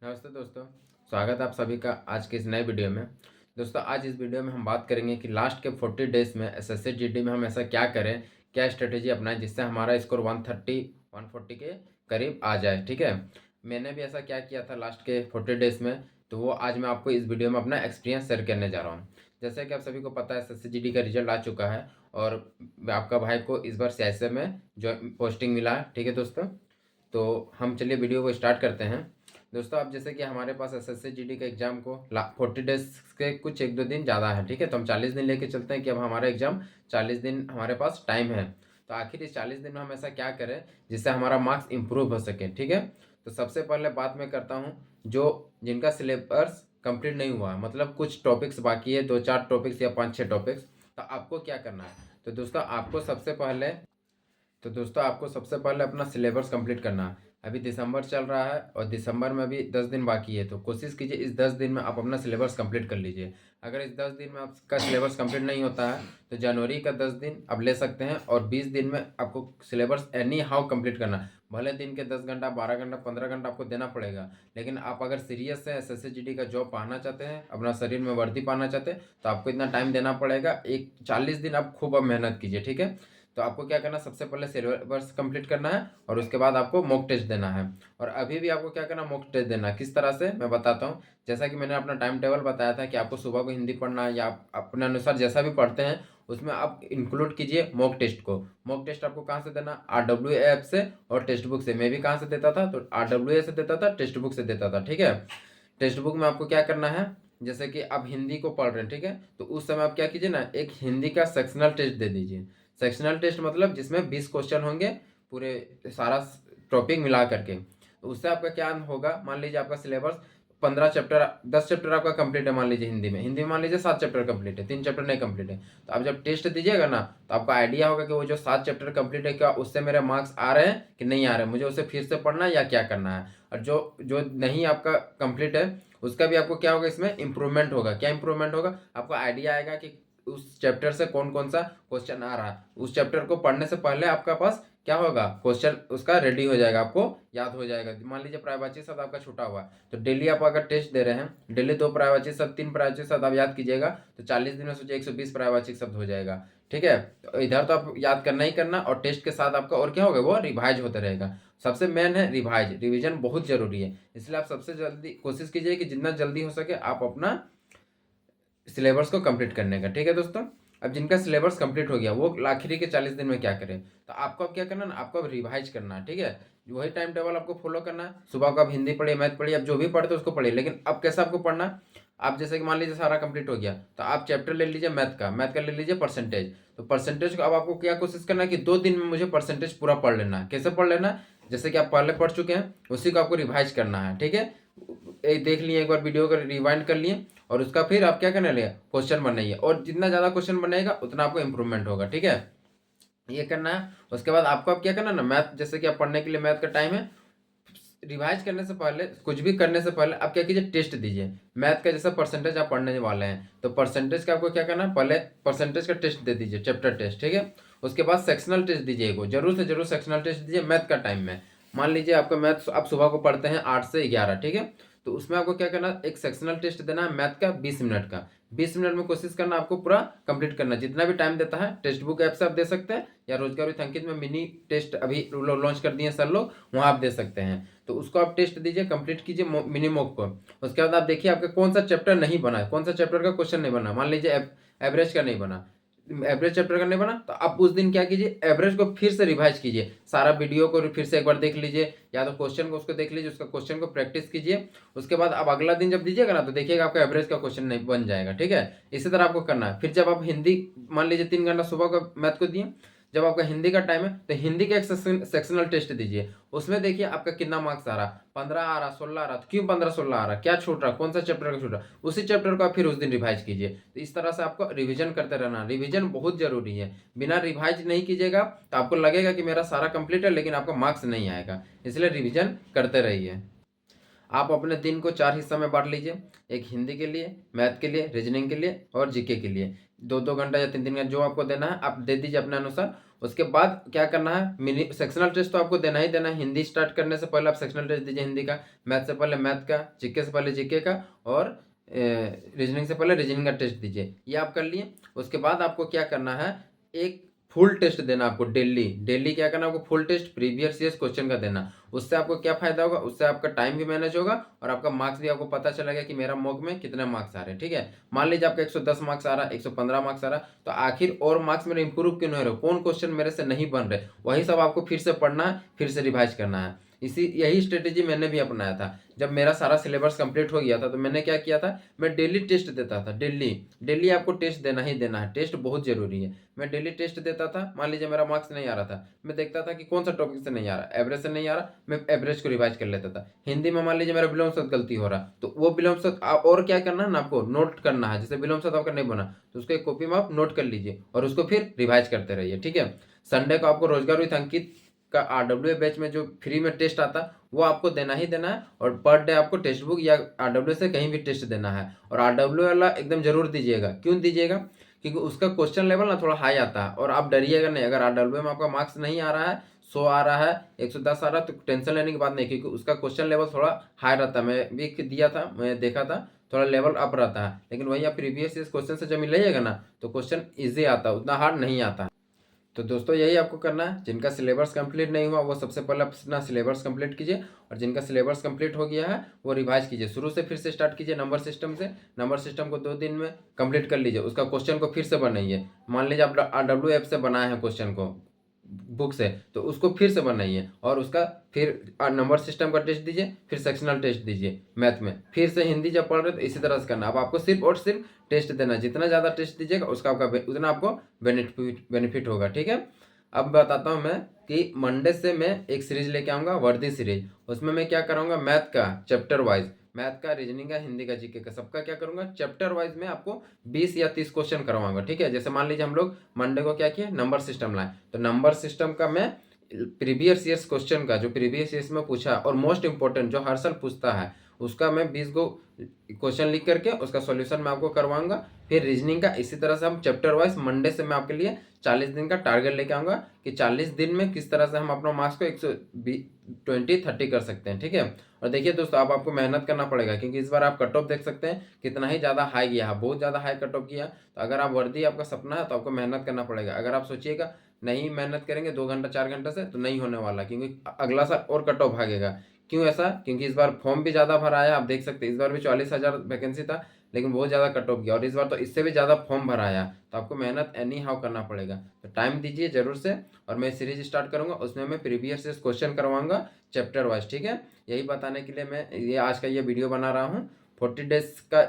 नमस्ते दोस्तों। स्वागत है आप सभी का आज के इस नए वीडियो में। दोस्तों आज इस वीडियो में हम बात करेंगे कि लास्ट के 40 डेज़ में एसएससी जीडी में हम ऐसा क्या करें, क्या स्ट्रेटेजी अपनाएं जिससे हमारा स्कोर 130 140 के करीब आ जाए। ठीक है, मैंने भी ऐसा क्या किया था लास्ट के 40 डेज़ में, तो वो आज मैं आपको इस वीडियो में अपना एक्सपीरियंस शेयर करने जा रहा हूँ। जैसे कि आप सभी को पता है एसएससी जीडी का रिजल्ट आ चुका है और आपका भाई को इस बार सीआईएसएफ में जो पोस्टिंग मिला है। ठीक है दोस्तों, तो हम चलिए वीडियो को स्टार्ट करते हैं। दोस्तों अब जैसे कि हमारे पास एसएससी जीडी का एग्जाम को 40 डेज के कुछ एक दो दिन ज़्यादा है। ठीक है, तो हम 40 दिन लेके चलते हैं कि अब हमारा एग्जाम 40 दिन हमारे पास टाइम है। तो आखिर इस 40 दिन में हम ऐसा क्या करें जिससे हमारा मार्क्स इंप्रूव हो सके। ठीक है, तो सबसे पहले बात मैं करता हूँ जो जिनका सिलेबस कंप्लीट नहीं हुआ, मतलब कुछ टॉपिक्स बाकी है, 2-4 टॉपिक्स या 5-6 टॉपिक्स, तो आपको क्या करना है। तो दोस्तों आपको सबसे पहले अपना सिलेबस कंप्लीट करना है। अभी दिसंबर चल रहा है और दिसंबर में अभी 10 दिन बाकी है, तो कोशिश कीजिए इस 10 दिन में आप अपना सिलेबस कंप्लीट कर लीजिए। अगर इस 10 दिन में आपका सिलेबस कंप्लीट नहीं होता है तो जनवरी का 10 दिन आप ले सकते हैं और 20 दिन में आपको सिलेबस एनी हाउ कंप्लीट करना है। भले दिन के 10 घंटा, 12 घंटा, 15 घंटा आपको देना पड़ेगा, लेकिन आप अगर सीरियस है, एसएससी जीडी का जॉब पाना चाहते हैं, अपना शरीर में वर्दी पाना चाहते हैं, तो आपको इतना टाइम देना पड़ेगा। एक 40 दिन आप खूब अब मेहनत कीजिए। ठीक है, तो आपको क्या करना है, सबसे पहले सिलेबस कंप्लीट करना है और उसके बाद आपको मॉक टेस्ट देना है। और अभी भी आपको क्या करना है, मॉक टेस्ट देना है। किस तरह से मैं बताता हूँ। जैसा कि मैंने अपना टाइम टेबल बताया था कि आपको सुबह को हिंदी पढ़ना है या आप अपने अनुसार जैसा भी पढ़ते हैं उसमें आप इंक्लूड कीजिए मॉक टेस्ट को। मॉक टेस्ट आपको कहाँ से देना, RWA ऐप से और टेक्स्ट बुक से। मैं भी कहाँ से देता था, तो RWA से देता था, टेक्स्ट बुक से देता था। ठीक है, टेक्स्ट बुक में आपको क्या करना है, जैसे कि आप हिंदी को पढ़ रहे हैं, ठीक है, तो उस समय आप क्या कीजिए ना, एक हिंदी का सेक्शनल टेस्ट दे दीजिए। सेक्शनल टेस्ट मतलब जिसमें 20 क्वेश्चन होंगे पूरे सारा टॉपिक मिला करके। तो उससे आपका क्या होगा, मान लीजिए आपका सिलेबस 15 चैप्टर, 10 चैप्टर आपका कंप्लीट है मान लीजिए हिंदी में मान लीजिए 7 चैप्टर कंप्लीट है, 3 चैप्टर नहीं कंप्लीट है। तो आप जब टेस्ट दीजिएगा ना तो आपको आइडिया होगा कि वो जो 7 चैप्टर कंप्लीट है क्या उससे मेरे मार्क्स आ रहे हैं कि नहीं आ रहे हैं, मुझे उसे फिर से पढ़ना है या क्या करना है। और जो जो नहीं आपका कंप्लीट है उसका भी आपको क्या होगा, इसमें इंप्रूवमेंट होगा। क्या इंप्रूवमेंट होगा, आपको आइडिया आएगा कि उस चैप्टर से कौन कौन सा क्वेश्चन आ रहा है। उस चैप्टर को पढ़ने से पहले आपका पास क्या होगा, क्वेश्चन उसका रेडी हो जाएगा, आपको याद हो जाएगा। मान लीजिए पर्यायवाची शब्द आपका छूटा हुआ है, तो डेली आप अगर टेस्ट दे रहे हैं, डेली 2 पर्यायवाची शब्द, 3 पर्यायवाची शब्द आप याद कीजिएगा, तो 40 दिन में सोचिए 120 पर्यायवाची शब्द हो जाएगा। ठीक है, तो इधर तो आप याद करना ही करना और टेस्ट के साथ आपका और क्या होगा, वो रिवाइज होता रहेगा। सबसे मेन है रिवाइज, रिवीजन बहुत जरूरी है। इसलिए आप सबसे जल्दी कोशिश कीजिए कि जितना जल्दी हो सके आप अपना सिलेबस को कंप्लीट करने का। ठीक है दोस्तों, अब जिनका सिलेबस कंप्लीट हो गया वो आखिरी के 40 दिन में क्या करें, तो आपको अब क्या करना है, आपको अब रिवाइज करना है। ठीक है, वही टाइम टेबल आपको फॉलो करना है। सुबह को आप हिंदी पढ़िए, मैथ पढ़िए, आप जो भी पढ़ते उसको पढ़िए, लेकिन अब कैसा आपको पढ़ना है। आप जैसे कि मान लीजिए सारा कंप्लीट हो गया तो आप चैप्टर ले लीजिए मैथ का ले लीजिए परसेंटेज। तो परसेंटेज को अब आपको क्या कोशिश करना है कि 2 दिन में मुझे परसेंटेज पूरा पढ़ लेना है। कैसे पढ़ लेना है, जैसे कि आप पहले पढ़ चुके हैं उसी को आपको रिवाइज करना है। ठीक है, देख लिए एक बार वीडियो को रिवाइंड कर लिए और उसका फिर आप क्या करने लगे, क्वेश्चन बनाइए, और जितना ज़्यादा क्वेश्चन बनेगा उतना आपको इंप्रूवमेंट होगा। ठीक है, ये करना है। उसके बाद आपको अब क्या करना है ना, मैथ जैसे कि आप पढ़ने के लिए मैथ का टाइम है, रिवाइज करने से पहले, कुछ भी करने से पहले आप क्या कीजिए, टेस्ट दीजिए। मैथ का जैसा परसेंटेज आप पढ़ने वाले हैं तो परसेंटेज का आपको क्या करना है, पहले परसेंटेज का टेस्ट दे दीजिए, चैप्टर टेस्ट। ठीक है, उसके बाद सेक्शनल टेस्ट दीजिए, को जरूर से जरूर सेक्शनल टेस्ट दीजिए मैथ का टाइम में। मान लीजिए आपका मैथ आप सुबह को पढ़ते हैं 8 से 11, ठीक है, तो उसमें आपको क्या करना है, एक सेक्शनल टेस्ट देना है मैथ का 20 मिनट का। 20 मिनट में कोशिश करना आपको पूरा कंप्लीट करना, जितना भी टाइम देता है। टेक्स्ट बुक ऐप से आप दे सकते हैं या रोजगार विथ अंकित में मिनी टेस्ट अभी लॉन्च कर दिए सर लोग, वहाँ आप दे सकते हैं। तो उसको आप टेस्ट दीजिए, कंप्लीट कीजिए मिनी मॉक को। उसके बाद आप देखिए आपका कौन सा चैप्टर नहीं बना है, कौन सा चैप्टर का क्वेश्चन नहीं बना। मान लीजिए एवरेज का नहीं बना, एवरेज चैप्टर का नहीं बना, तो आप उस दिन क्या कीजिए, एवरेज को फिर से रिवाइज कीजिए, सारा वीडियो को फिर से एक बार देख लीजिए, या तो क्वेश्चन को उसको देख लीजिए, उसका क्वेश्चन को प्रैक्टिस कीजिए। उसके बाद आप अगला दिन जब दीजिएगा ना तो देखिएगा आपका एवरेज का क्वेश्चन नहीं बन जाएगा। ठीक है, इसी तरह आपको करना है। फिर जब आप हिंदी, मान लीजिए 3 घंटा सुबह का मैथ को दिए, जब आपका हिंदी का टाइम है तो हिंदी का एक सेक्शनल टेस्ट दीजिए। उसमें देखिए आपका कितना मार्क्स आ रहा, 15 आ रहा, 16 आ रहा, तो क्यों 15-16 आ रहा, क्या छूट रहा, कौन सा चैप्टर का छूट रहा, उसी चैप्टर को आप फिर उस दिन रिवाइज कीजिए। तो इस तरह से आपको रिवीजन करते रहना, रिवीजन बहुत जरूरी है। बिना रिवाइज नहीं कीजिएगा तो आपको लगेगा कि मेरा सारा कंप्लीट है लेकिन आपका मार्क्स नहीं आएगा, इसलिए रिवीजन करते रहिए। आप अपने दिन को 4 हिस्सा में बांट लीजिए, एक हिंदी के लिए, मैथ के लिए, रीजनिंग के लिए और जीके के लिए। 2-2 घंटा या 3-3 घंटा जो आपको देना है आप दे दीजिए अपने अनुसार। उसके बाद क्या करना है, मिनी सेक्शनल टेस्ट तो आपको देना ही देना है। हिंदी स्टार्ट करने से पहले आप सेक्शनल टेस्ट दीजिए हिंदी का, मैथ से पहले मैथ का, जीके से पहले जीके का, और रीजनिंग से पहले रीजनिंग का टेस्ट दीजिए। ये आप कर लिए। उसके बाद आपको क्या करना है, एक फुल टेस्ट देना आपको डेली। डेली क्या करना, आपको full test previous years question का देना। उससे आपको क्या फायदा होगा, उससे आपका टाइम भी मैनेज होगा और आपका मार्क्स भी आपको पता चलेगा कि मेरा मॉक में कितने मार्क्स आ रहे हैं। ठीक है, मान लीजिए आपका 110 मार्क्स आ रहा है, 115 मार्क्स आ रहा है, तो आखिर और मार्क्स मेरे इंप्रूव क्यों नहीं हो रहे, कौन क्वेश्चन मेरे से नहीं बन रहे, वही सब आपको फिर से पढ़ना है, फिर से रिवाइज करना है। यही स्ट्रेटेजी मैंने भी अपनाया था। जब मेरा सारा सिलेबस कंप्लीट हो गया था तो मैंने क्या किया था, मैं डेली टेस्ट देता था। डेली डेली आपको टेस्ट देना ही देना है, टेस्ट बहुत जरूरी है। मैं डेली टेस्ट देता था। मान लीजिए मेरा मार्क्स नहीं आ रहा था, मैं देखता था कि कौन सा टॉपिक से नहीं आ रहा, एवरेज से नहीं आ रहा, मैं एवरेज को रिवाइज कर लेता था। हिंदी में मान लीजिए मेरा विलोम शब्द गलती हो रहा, तो वो विलोम शब्द और क्या करना है ना, आपको नोट करना है। जैसे विलोम शब्द आपका नहीं बना तो उसको एक कॉपी में आप नोट कर लीजिए और उसको फिर रिवाइज करते रहिए। ठीक है, संडे को आपको रोजगार विद अंकित का आरडब्ल्यू बैच में जो फ्री में टेस्ट आता वो आपको देना ही देना है, और पर डे आपको टेक्स्ट बुक या आरडब्ल्यू से कहीं भी टेस्ट देना है। और आरडब्ल्यू वाला एकदम जरूर दीजिएगा। क्यों दीजिएगा, क्योंकि उसका क्वेश्चन लेवल ना थोड़ा हाई आता है और आप डरिएगा नहीं। अगर आरडब्ल्यू में आपका मार्क्स नहीं आ रहा है, 100 आ रहा है, 110 आ रहा है, तो टेंशन लेने की बात नहीं, क्योंकि उसका क्वेश्चन लेवल थोड़ा हाई रहता है। मैं भी दिया था, मैं देखा था, थोड़ा लेवल अप रहता है। लेकिन वही आप प्रीवियस क्वेश्चन से जब मिलाइएगा ना तो क्वेश्चन ईजी आता है, उतना हार्ड नहीं आता। तो दोस्तों यही आपको करना है। जिनका सिलेबस कंप्लीट नहीं हुआ वो सबसे पहले अपना सिलेबस कंप्लीट कीजिए, और जिनका सिलेबस कंप्लीट हो गया है वो रिवाइज कीजिए, शुरू से फिर से स्टार्ट कीजिए नंबर सिस्टम से। नंबर सिस्टम को 2 दिन में कंप्लीट कर लीजिए। उसका क्वेश्चन को फिर से बनाइए। मान लीजिए आप आरडब्ल्यू ऐप से बनाए हैं क्वेश्चन को बुक से, तो उसको फिर से बनाइए और उसका फिर नंबर सिस्टम का टेस्ट दीजिए, फिर सेक्शनल टेस्ट दीजिए मैथ में, फिर से हिंदी जब पढ़ रहे तो इसी तरह से करना। अब आपको सिर्फ और सिर्फ टेस्ट देना, जितना ज़्यादा टेस्ट दीजिएगा उसका आपका उतना आपको बेनिफिट होगा। ठीक है, अब बताता हूँ मैं कि मंडे से मैं एक सीरीज लेके आऊँगा, वर्दी सीरीज। उसमें मैं क्या कराऊंगा, मैथ का चैप्टर वाइज, मैथ का, रीजनिंग का, हिंदी का, जीके का, सबका क्या करूंगा, चैप्टर वाइज में आपको 20 या 30 क्वेश्चन करवाऊंगा। ठीक है, जैसे मान लीजिए हम लोग मंडे को क्या किए, नंबर सिस्टम लाए, तो नंबर सिस्टम का मैं प्रीवियस ईयर्स क्वेश्चन का, जो प्रीवियस ईयर्स में पूछा और मोस्ट इंपॉर्टेंट जो हर साल पूछता है, उसका मैं 20 को क्वेश्चन लिख करके उसका सॉल्यूशन मैं आपको करवाऊंगा। फिर रीजनिंग का इसी तरह से हम चैप्टर वाइज मंडे से मैं आपके लिए 40 दिन का टारगेट लेके आऊँगा कि 40 दिन में किस तरह से हम अपना मार्क्स को 120-30 कर सकते हैं। ठीक है, और देखिए दोस्तों अब आपको मेहनत करना पड़ेगा, क्योंकि इस बार आप कट ऑफ देख सकते हैं कितना ही ज़्यादा हाई गया है, बहुत ज़्यादा हाई कट ऑफ किया। तो अगर आप वर्दी आपका सपना है तो आपको मेहनत करना पड़ेगा। अगर आप सोचिएगा नहीं मेहनत करेंगे 2 घंटा 4 घंटे से, तो नहीं होने वाला, क्योंकि अगला साल और कट ऑफ भागेगा। क्यों ऐसा, क्योंकि इस बार फॉर्म भी ज़्यादा भरा है। आप देख सकते हैं इस बार भी 44,000 वैकेंसी था, लेकिन बहुत ज़्यादा कट ऑफ गया, और इस बार तो इससे भी ज़्यादा फॉर्म भरा आया। तो आपको मेहनत एनी हाउ करना पड़ेगा, तो टाइम दीजिए ज़रूर से। और मैं सीरीज स्टार्ट करूँगा, उसमें मैं प्रीवियस से क्वेश्चन करवाऊँगा चैप्टर वाइज। ठीक है, यही बताने के लिए मैं ये आज का ये वीडियो बना रहा हूँ। 40 डेज का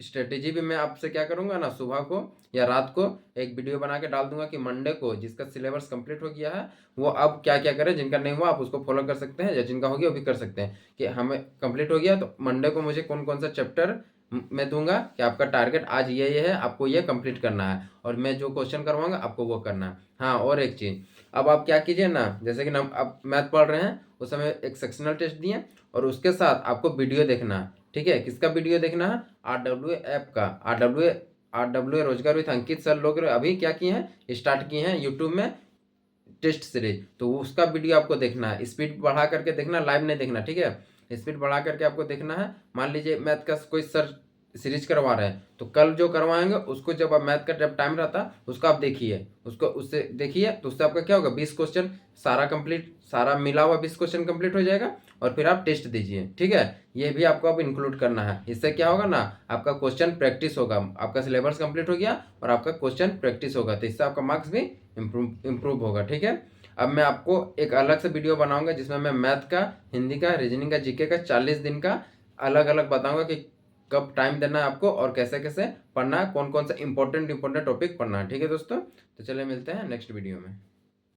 स्ट्रेटेजी भी मैं आपसे क्या करूँगा ना, सुबह को या रात को एक वीडियो बना के डाल दूंगा कि मंडे को जिसका सिलेबस कंप्लीट हो गया है वो अब क्या क्या करें, जिनका नहीं हुआ आप उसको फॉलो कर सकते हैं, या जिनका हो गया वो भी कर सकते हैं। कि हमें कंप्लीट हो गया तो मंडे को मुझे कौन कौन सा चैप्टर मैं दूंगा कि आपका टारगेट आज ये है, आपको ये कंप्लीट करना है, और मैं जो क्वेश्चन करवाऊंगा आपको वो करना है। हाँ, और एक चीज़, अब आप क्या कीजिए ना, जैसे कि आप मैथ पढ़ रहे हैं उस समय एक सेक्शनल टेस्ट दिए, और उसके साथ आपको वीडियो देखना है। ठीक है, किसका वीडियो देखना है, आरडब्ल्यू ऐप का। आरडब्ल्यू रोजगार विद अंकित सर लोग अभी क्या किए हैं, स्टार्ट किए हैं यूट्यूब में टेस्ट सीरीज, तो उसका वीडियो आपको देखना है। स्पीड बढ़ा करके देखना, लाइव नहीं देखना। ठीक है, स्पीड बढ़ा करके आपको देखना है। मान लीजिए मैथ का कोई सर सीरीज करवा रहे हैं, तो कल जो करवाएंगे उसको जब आप मैथ का जब टाइम रहता उसको आप देखिए, उसको उससे देखिए, तो उससे आपका क्या होगा, 20 क्वेश्चन सारा कंप्लीट, सारा मिला हुआ 20 क्वेश्चन कंप्लीट हो जाएगा, और फिर आप टेस्ट दीजिए। ठीक है, ये भी आपको अब इंक्लूड करना है। इससे क्या होगा ना, आपका क्वेश्चन प्रैक्टिस होगा, आपका सिलेबस कंप्लीट हो गया और आपका क्वेश्चन प्रैक्टिस होगा, तो इससे आपका मार्क्स भी इम्प्रूव होगा। ठीक है, अब मैं आपको एक अलग से वीडियो बनाऊंगा जिसमें मैं मैथ का, हिंदी का, रीजनिंग का, जीके का 40 दिन का अलग अलग बताऊंगा कि कब टाइम देना है आपको और कैसे कैसे पढ़ना है, कौन कौन सा इंपॉर्टेंट टॉपिक पढ़ना है। ठीक है दोस्तों, तो चलिए मिलते हैं नेक्स्ट वीडियो में।